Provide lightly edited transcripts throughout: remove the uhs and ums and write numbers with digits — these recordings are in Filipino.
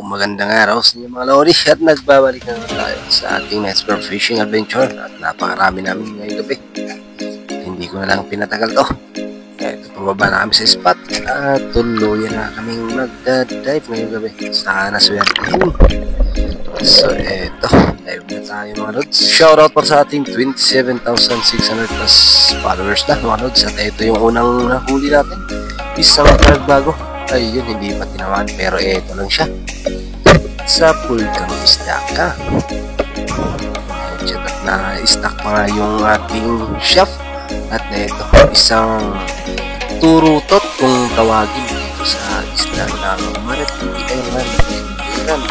Magandang araw sa inyo mga lodi at nagbabalik na naman tayo sa ating next fishing adventure at napakarami namin ngayong gabi. Hindi ko na lang pinatagal to. Ito, pababa na kami sa spot at tuluyan na kaming magda-dive ngayong gabi. Sana swertihin. So eto, dive na tayo mga lods. Shoutout pa sa ating 27,600 plus followers na mga lods. At ito yung unang nahuli natin. Isang bago. Ayun, hindi pa tinamaan pero eto lang siya. Sa pool kang isda ka. At na-stack pa nga yung ating shaft. At ito, isang turutot kung tawagin dito sa isla ng Marikina Island.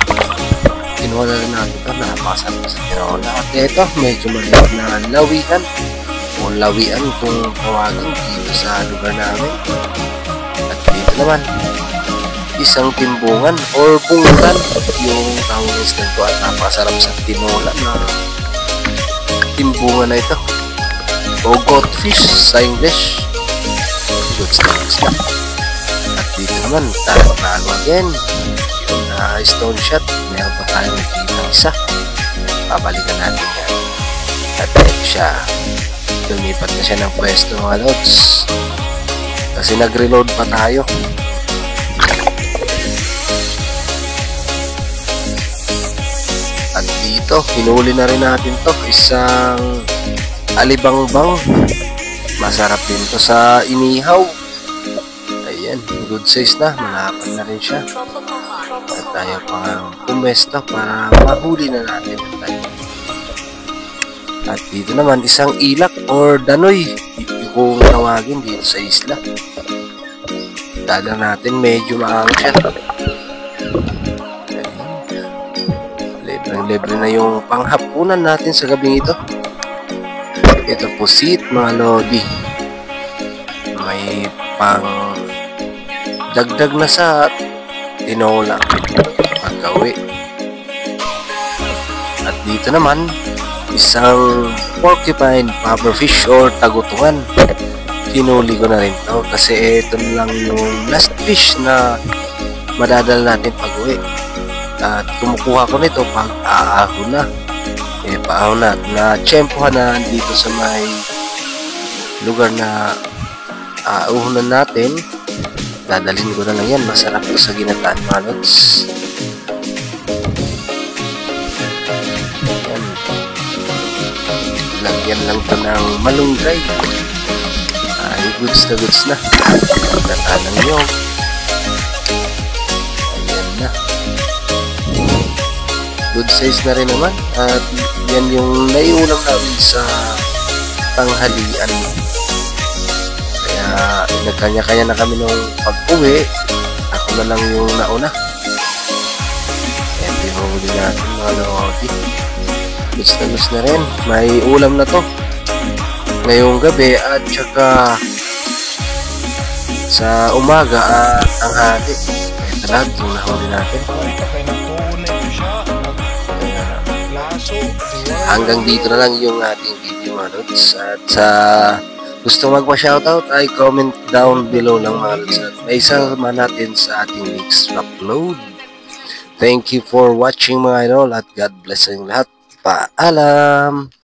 Kinuha na rin natin ito, napakasarap sa tinola. At ito, medyo maliit na lawian o lawian kung tawagin dito sa lugar namin. At dito naman, isang timbungan or bungan yung tawag isda ko at napakasarap sa tinola na timbungan na ito o goldfish sa English. Good stuff. At dito naman tayo again yung stone shot. Meron pa tayong nakikita isa, babalikan natin yan. At ito siya, lumipat na siya ng pwesto mga lods kasi nag-reload pa tayo. At dito, hinuli na rin natin to, isang alibangbang. Masarap din to sa inihaw. Ayan, good size na, malapad na rin siya. At tayo pang pumesta para mahuli na natin tayo. At dito naman, isang ilak or danoy kung tawagin dito sa isla. Dala natin, medyo maangat siya. Libre na yung panghapunan natin sa gabing ito. Ito po seat mga lodi. May pang dagdag na sa tinola pagkawi. At dito naman, isang porcupine pufferfish or tagutungan. Hinuli ko na rin to kasi ito lang yung last fish na madadala natin pag-uwi. At kumukuha ko nito pag aahon na. Paahon na. Na-tsempohan na dito sa may lugar na aahunan natin. Dadalhin ko na lang yan. Masarap to sa ginataan mga lods. Yan. Lagyan lang to ng malunggay. Ay, goods na. Ginataan ng nyog. Good size na rin naman at yan yung naiulam namin sa tanghalian. Kaya nagkanya-kanya na kami nung pag-uwi. Ako na lang yung nauna. Yan yung huli natin mga lodi. Goods na rin. May ulam na to ngayong gabi at saka sa umaga at tanghali. Ito lahat yung nahuli natin. Hanggang dito na lang yung ating video mga lods. At sa gusto magpa-shoutout ay comment down below lang mga lods. At may isama natin sa ating next upload. Thank you for watching mga idol at God bless ang lahat. Paalam!